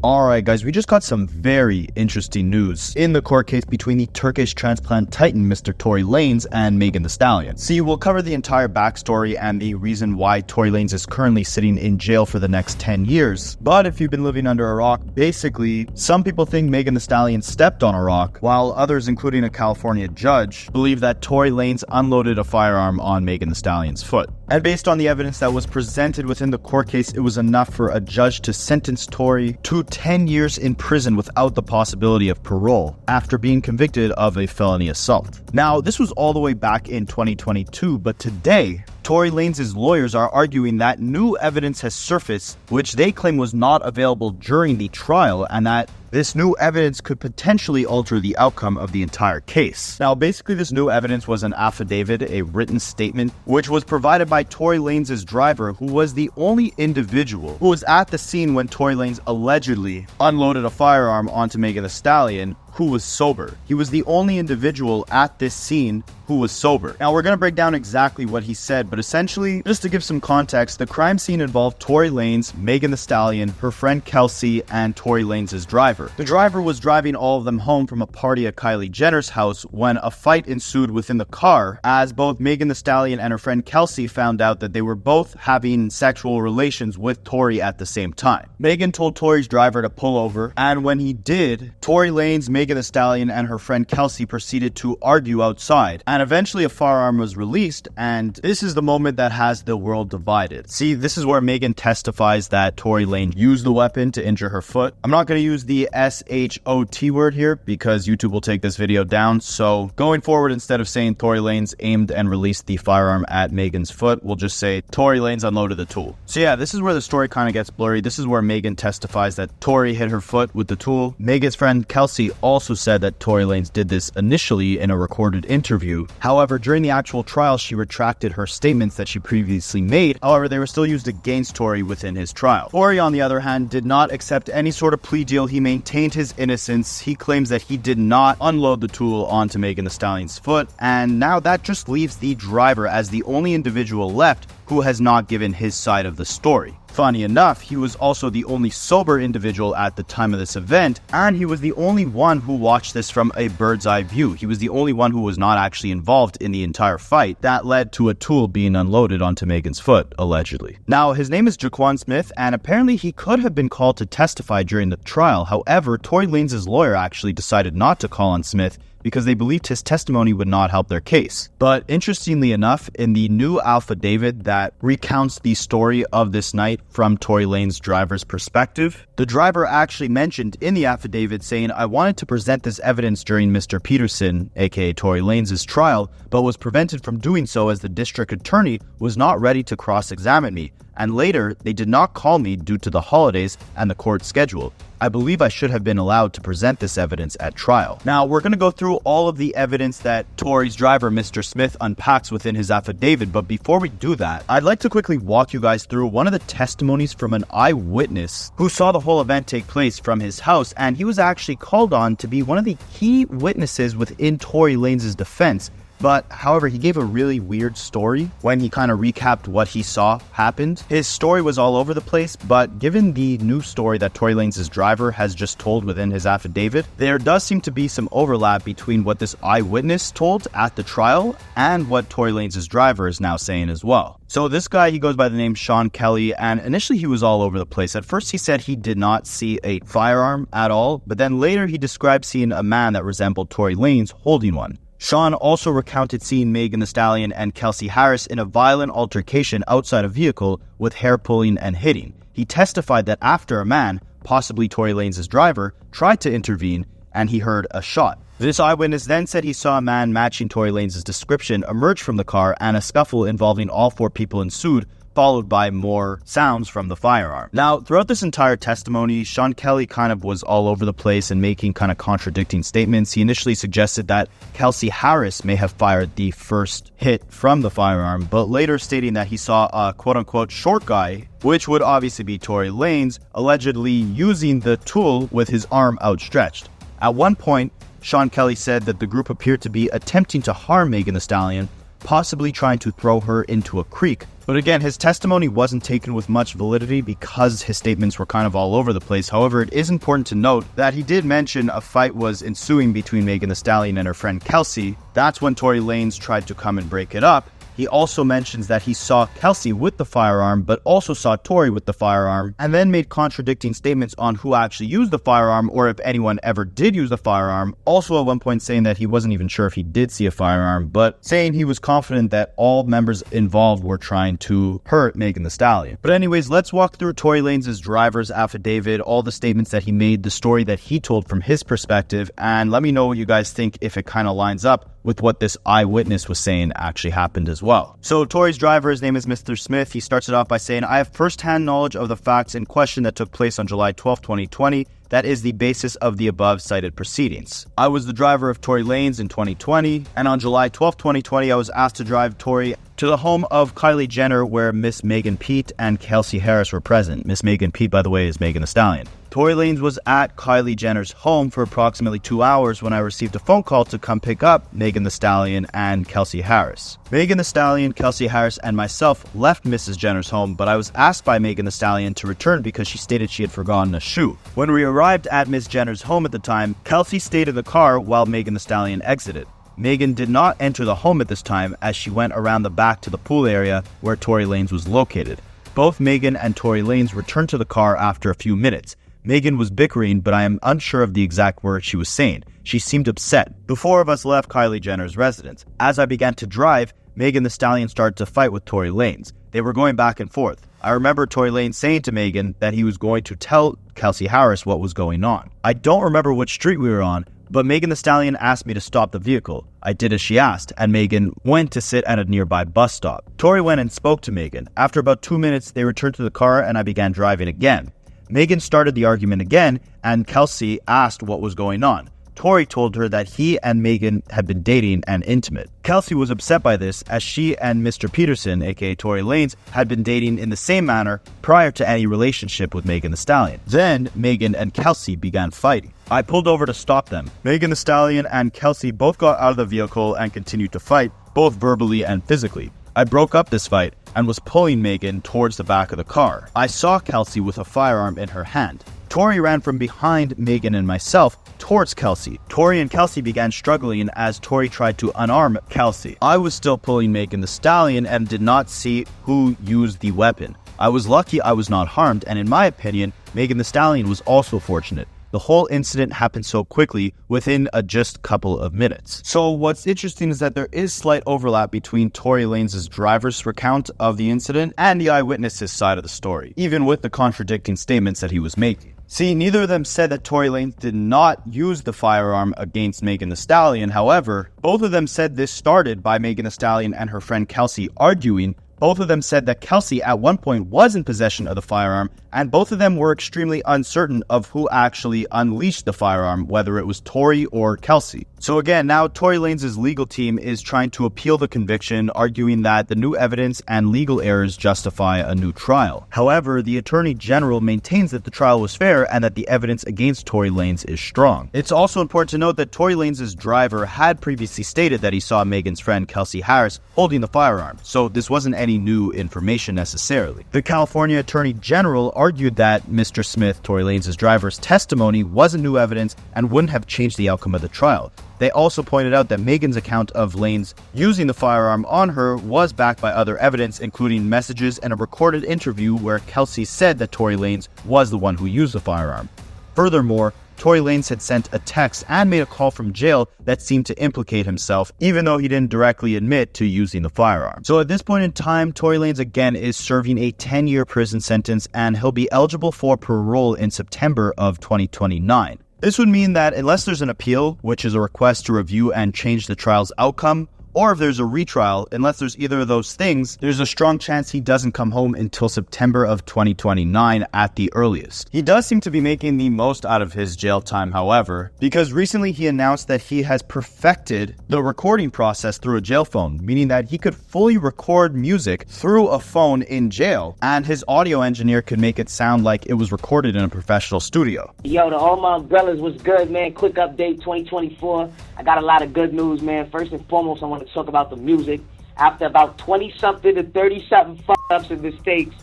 Alright guys, we just got some very interesting news in the court case between the Turkish transplant titan Mr. Tory Lanez and Megan Thee Stallion. See, we'll cover the entire backstory and the reason why Tory Lanez is currently sitting in jail for the next 10 years. But if you've been living under a rock, basically, some people think Megan Thee Stallion stepped on a rock, while others, including a California judge, believe that Tory Lanez unloaded a firearm on Megan Thee Stallion's foot. And based on the evidence that was presented within the court case, it was enough for a judge to sentence Tory to 10 years in prison without the possibility of parole after being convicted of a felony assault. Now, this was all the way back in 2022, but today, Tory Lanez's lawyers are arguing that new evidence has surfaced, which they claim was not available during the trial, and that this new evidence could potentially alter the outcome of the entire case. Now, basically, this new evidence was an affidavit, a written statement, which was provided by Tory Lanez's driver, who was the only individual who was at the scene when Tory Lanez allegedly unloaded a firearm onto Megan Thee Stallion, who was sober. He was the only individual at this scene who was sober. Now, we're going to break down exactly what he said, but essentially, just to give some context, the crime scene involved Tory Lanez, Megan Thee Stallion, her friend Kelsey, and Tory Lanez's driver. The driver was driving all of them home from a party at Kylie Jenner's house when a fight ensued within the car, as both Megan Thee Stallion and her friend Kelsey found out that they were both having sexual relations with Tory at the same time. Megan told Tory's driver to pull over, and when he did, Tory Lanez, Megan Thee Stallion, and her friend Kelsey proceeded to argue outside, and eventually a firearm was released, and this is the moment that has the world divided. See, this is where Megan testifies that Tory Lanez used the weapon to injure her foot. I'm not going to use the SHOT word here because YouTube will take this video down, so going forward, instead of saying Tory Lanez aimed and released the firearm at Megan's foot, we'll just say Tory Lanez unloaded the tool. So yeah, this is where the story kind of gets blurry. This is where Megan testifies that Tory hit her foot with the tool. Megan's friend Kelsey also said that Tory Lanez did this initially in a recorded interview. However, during the actual trial, she retracted her statements that she previously made. However, they were still used against Tory within his trial. Tory, on the other hand, did not accept any sort of plea deal. He maintained his innocence. He claims that he did not unload the tool onto Megan Thee Stallion's foot, and now that just leaves the driver as the only individual left who has not given his side of the story. Funny enough, he was also the only sober individual at the time of this event, and he was the only one who watched this from a bird's eye view. He was the only one who was not actually involved in the entire fight that led to a tool being unloaded onto Megan's foot, allegedly. Now, his name is Jaquan Smith, and apparently he could have been called to testify during the trial. However, Tory Lanez's lawyer actually decided not to call on Smith because they believed his testimony would not help their case. But interestingly enough, in the new affidavit that recounts the story of this night from Tory Lanez's driver's perspective, the driver actually mentioned in the affidavit saying, "I wanted to present this evidence during Mr. Peterson, aka Tory Lanez's trial, but was prevented from doing so as the district attorney was not ready to cross-examine me. And later, they did not call me due to the holidays and the court schedule. I believe I should have been allowed to present this evidence at trial." Now, we're going to go through all of the evidence that Tory's driver, Mr. Smith, unpacks within his affidavit, but before we do that, I'd like to quickly walk you guys through one of the testimonies from an eyewitness who saw the whole event take place from his house, and he was actually called on to be one of the key witnesses within Tory Lanez's defense. But, however, he gave a really weird story when he kind of recapped what he saw happened. His story was all over the place, but given the new story that Tory Lanez's driver has just told within his affidavit, there does seem to be some overlap between what this eyewitness told at the trial and what Tory Lanez's driver is now saying as well. So this guy, he goes by the name Sean Kelly, and initially he was all over the place. At first he said he did not see a firearm at all, but then later he described seeing a man that resembled Tory Lanez holding one. Sean also recounted seeing Megan Thee Stallion and Kelsey Harris in a violent altercation outside a vehicle with hair pulling and hitting. He testified that after a man, possibly Tory Lanez's driver, tried to intervene and he heard a shot. This eyewitness then said he saw a man matching Tory Lanez's description emerge from the car, and a scuffle involving all four people ensued, followed by more sounds from the firearm. Now, throughout this entire testimony, Sean Kelly kind of was all over the place and making kind of contradicting statements. He initially suggested that Kelsey Harris may have fired the first hit from the firearm, but later stating that he saw a quote-unquote short guy, which would obviously be Tory Lanez, allegedly using the tool with his arm outstretched. At one point, Sean Kelly said that the group appeared to be attempting to harm Megan Thee Stallion, possibly trying to throw her into a creek, But again, his testimony wasn't taken with much validity because his statements were kind of all over the place. However, it is important to note that he did mention a fight was ensuing between Megan Thee Stallion and her friend Kelsey. That's when Tory Lanez tried to come and break it up. He also mentions that he saw Kelsey with the firearm, but also saw Tory with the firearm, and then made contradicting statements on who actually used the firearm or if anyone ever did use the firearm. Also at one point saying that he wasn't even sure if he did see a firearm, but saying he was confident that all members involved were trying to hurt Megan Thee Stallion. But anyways, let's walk through Tory Lanez's driver's affidavit, all the statements that he made, the story that he told from his perspective, and let me know what you guys think if it kind of lines up with what this eyewitness was saying actually happened as well. So Tory's driver, his name is Mr. Smith. He starts it off by saying, "I have first-hand knowledge of the facts in question that took place on July 12, 2020. That is the basis of the above cited proceedings. I was the driver of Tory Lanez in 2020, and on July 12, 2020, I was asked to drive Tory to the home of Kylie Jenner where Miss Megan Pete and Kelsey Harris were present." Miss Megan Pete, by the way, is Megan Thee Stallion. Tory Lanez was at Kylie Jenner's home for approximately 2 hours when I received a phone call to come pick up Megan Thee Stallion and Kelsey Harris. Megan Thee Stallion, Kelsey Harris, and myself left Mrs. Jenner's home, but I was asked by Megan Thee Stallion to return because she stated she had forgotten a shoe. When we arrived at Miss Jenner's home at the time, Kelsey stayed in the car while Megan Thee Stallion exited. Megan did not enter the home at this time as she went around the back to the pool area where Tory Lanez was located. Both Megan and Tory Lanez returned to the car after a few minutes. Megan was bickering, but I am unsure of the exact words she was saying. She seemed upset. The four of us left Kylie Jenner's residence. As I began to drive, Megan Thee Stallion started to fight with Tory Lanez. They were going back and forth. I remember Tory Lanez saying to Megan that he was going to tell Kelsey Harris what was going on. I don't remember which street we were on, but Megan Thee Stallion asked me to stop the vehicle. I did as she asked, and Megan went to sit at a nearby bus stop. Tory went and spoke to Megan. After about 2 minutes, they returned to the car and I began driving again. Megan started the argument again, and Kelsey asked what was going on. Tory told her that he and Megan had been dating and intimate. Kelsey was upset by this as she and Mr. Peterson, aka Tory Lanez, had been dating in the same manner prior to any relationship with Megan Thee Stallion. Then Megan and Kelsey began fighting. I pulled over to stop them. Megan Thee Stallion and Kelsey both got out of the vehicle and continued to fight, both verbally and physically. I broke up this fight and was pulling Megan towards the back of the car. I saw Kelsey with a firearm in her hand. Tory ran from behind Megan and myself towards Kelsey. Tory and Kelsey began struggling as Tory tried to unarm Kelsey. I was still pulling Megan Thee Stallion and did not see who used the weapon. I was lucky I was not harmed, and in my opinion, Megan Thee Stallion was also fortunate. The whole incident happened so quickly within just a couple of minutes. So what's interesting is that there is slight overlap between Tory Lanez's driver's recount of the incident and the eyewitness's side of the story, even with the contradicting statements that he was making. See, neither of them said that Tory Lanez did not use the firearm against Megan Thee Stallion. However, both of them said this started by Megan Thee Stallion and her friend Kelsey arguing. Both of them said that Kelsey at one point was in possession of the firearm, and both of them were extremely uncertain of who actually unleashed the firearm, whether it was Tory or Kelsey. So again, now Tory Lanez's legal team is trying to appeal the conviction, arguing that the new evidence and legal errors justify a new trial. However, the Attorney General maintains that the trial was fair and that the evidence against Tory Lanez is strong. It's also important to note that Tory Lanez's driver had previously stated that he saw Megan's friend Kelsey Harris holding the firearm, so this wasn't any new information necessarily. The California Attorney General argued that Mr. Smith, Tory Lanez's driver's testimony wasn't new evidence and wouldn't have changed the outcome of the trial. They also pointed out that Megan's account of Lanez using the firearm on her was backed by other evidence, including messages and a recorded interview where Kelsey said that Tory Lanez was the one who used the firearm. Furthermore, Tory Lanez had sent a text and made a call from jail that seemed to implicate himself, even though he didn't directly admit to using the firearm. So at this point in time, Tory Lanez again is serving a 10-year prison sentence, and he'll be eligible for parole in September of 2029. This would mean that unless there's an appeal, which is a request to review and change the trial's outcome, or if there's a retrial, unless there's either of those things, there's a strong chance he doesn't come home until September of 2029 at the earliest. He does seem to be making the most out of his jail time, however, because recently he announced that he has perfected the recording process through a jail phone, meaning that he could fully record music through a phone in jail, and his audio engineer could make it sound like it was recorded in a professional studio. Yo, to all my umbrellas, what's good, man? Quick update, 2024. I got a lot of good news, man. First and foremost, I want to talk about the music. After about 20-something to 30-something ups and mistakes.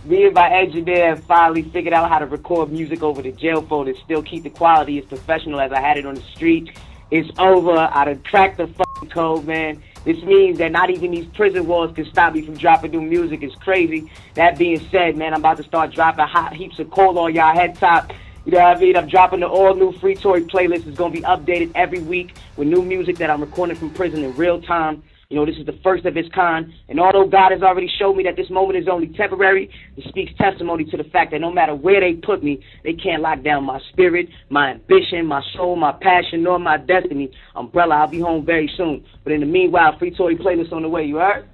Me and my engineer finally figured out how to record music over the jail phone and still keep the quality as professional as I had it on the street. It's over. I done cracked the fucking code, man. This means that not even these prison walls can stop me from dropping new music. It's crazy. That being said, man, I'm about to start dropping hot heaps of coal on y'all head top. You know what I mean? I'm dropping the all-new Free Tory playlist. It's going to be updated every week with new music that I'm recording from prison in real time. You know, this is the first of its kind. And although God has already showed me that this moment is only temporary, it speaks testimony to the fact that no matter where they put me, they can't lock down my spirit, my ambition, my soul, my passion, nor my destiny. Umbrella, I'll be home very soon. But in the meanwhile, Free Tory playlist on the way, you heard?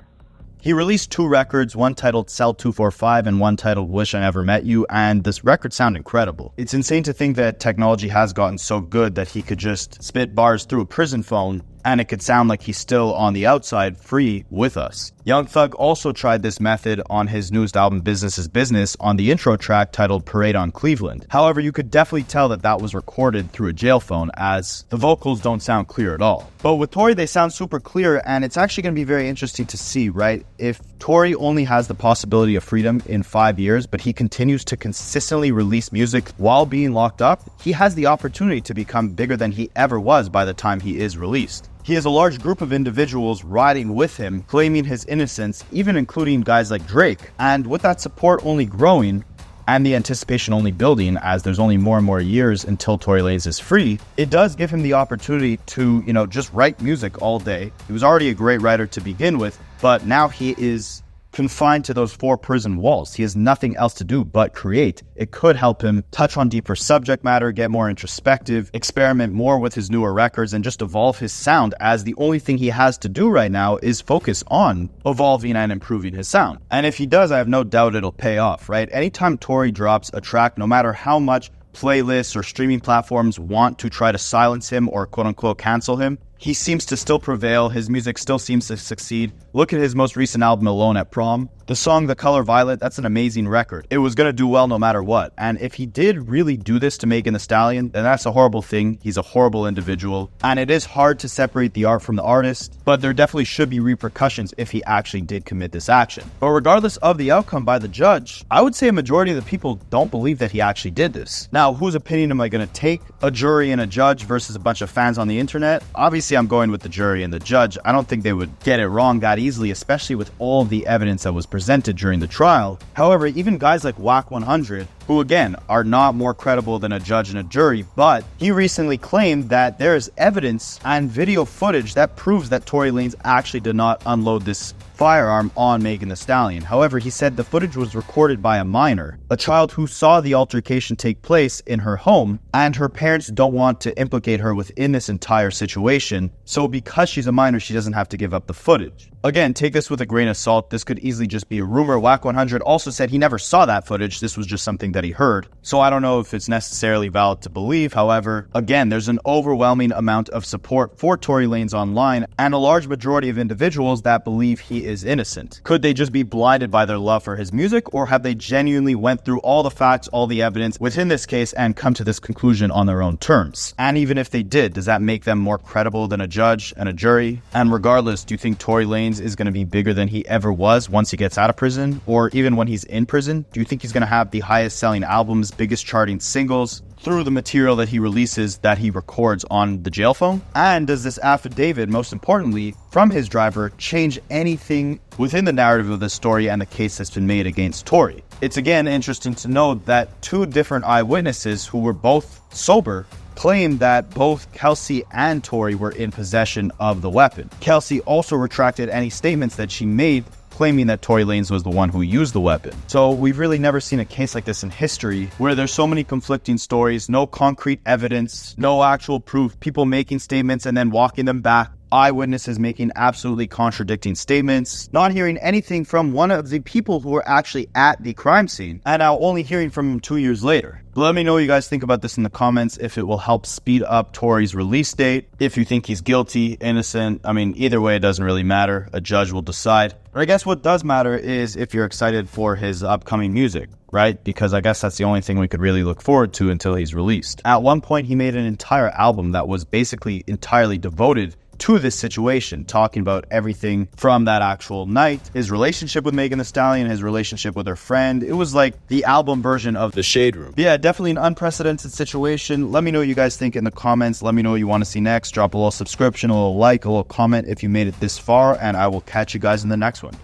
He released 2 records, one titled Cell 245 and one titled Wish I Never Met You, and this record sound incredible. It's insane to think that technology has gotten so good that he could just spit bars through a prison phone and it could sound like he's still on the outside, free with us. Young Thug also tried this method on his newest album, Business is Business, on the intro track titled Parade on Cleveland. However, you could definitely tell that that was recorded through a jail phone, as the vocals don't sound clear at all. But with Tory, they sound super clear, and it's actually going to be very interesting to see, right? If Tory only has the possibility of freedom in 5 years, but he continues to consistently release music while being locked up, he has the opportunity to become bigger than he ever was by the time he is released. He has a large group of individuals riding with him, claiming his innocence, even including guys like Drake. And with that support only growing, and the anticipation only building as there's only more and more years until Tory Lanez is free, it does give him the opportunity to, just write music all day. He was already a great writer to begin with, but now he is confined to those 4 prison walls. He has nothing else to do but create. It could help him touch on deeper subject matter, get more introspective, experiment more with his newer records, and just evolve his sound, as the only thing he has to do right now is focus on evolving and improving his sound. And if he does, I have no doubt it'll pay off, right? Anytime Tory drops a track, no matter how much playlists or streaming platforms want to try to silence him or quote-unquote cancel him, he seems to still prevail. His music still seems to succeed. Look at his most recent album, Alone at Prom. The song The Color Violet, that's an amazing record. It was going to do well no matter what. And if he did really do this to Megan Thee Stallion, then that's a horrible thing. He's a horrible individual. And it is hard to separate the art from the artist, but there definitely should be repercussions if he actually did commit this action. But regardless of the outcome by the judge, I would say a majority of the people don't believe that he actually did this. Now, whose opinion am I going to take? A jury and a judge versus a bunch of fans on the internet? Obviously, I'm going with the jury and the judge. I don't think they would get it wrong that easily, especially with all the evidence that was presented during the trial. However, even guys like Wack 100, who again are not more credible than a judge and a jury, but he recently claimed that there is evidence and video footage that proves that Tory Lanez actually did not unload this firearm on Megan Thee Stallion. However, he said the footage was recorded by a minor, a child who saw the altercation take place in her home, and her parents don't want to implicate her within this entire situation. So because she's a minor, she doesn't have to give up the footage. Again, take this with a grain of salt. This could easily just be a rumor. Wack 100 also said he never saw that footage. This was just something that he heard. So I don't know if it's necessarily valid to believe. However, again, there's an overwhelming amount of support for Tory Lanez online and a large majority of individuals that believe he is innocent. Could they just be blinded by their love for his music, or have they genuinely went through all the facts, all the evidence within this case and come to this conclusion on their own terms? And even if they did, does that make them more credible than a judge and a jury? And regardless, do you think Tory Lanez is going to be bigger than he ever was once he gets out of prison, or even when he's in prison? Do you think he's going to have the highest selling albums, biggest charting singles through the material that he releases, that he records on the jail phone? And does this affidavit, most importantly, from his driver, change anything within the narrative of this story and the case that's been made against Tory? It's again interesting to note that 2 different eyewitnesses who were both sober claimed that both Kelsey and Tory were in possession of the weapon. Kelsey also retracted any statements that she made, claiming that Tory Lanez was the one who used the weapon. So we've really never seen a case like this in history, where there's so many conflicting stories, no concrete evidence, no actual proof, people making statements and then walking them back, eyewitnesses making absolutely contradicting statements, not hearing anything from one of the people who were actually at the crime scene, and now only hearing from him 2 years later. Let me know what you guys think about this in the comments, if it will help speed up Tory's release date, if you think he's guilty, innocent. I mean, either way, it doesn't really matter. A judge will decide. But I guess what does matter is if you're excited for his upcoming music, right? Because I guess that's the only thing we could really look forward to until he's released. At one point, he made an entire album that was basically entirely devoted to this situation, talking about everything from that actual night, his relationship with Megan Thee Stallion, his relationship with her friend. It was like the album version of The Shade Room. Yeah, definitely an unprecedented situation. Let me know what you guys think in the comments. Let me know what you want to see next. Drop a little subscription, a little like, a little comment if you made it this far, and I will catch you guys in the next one.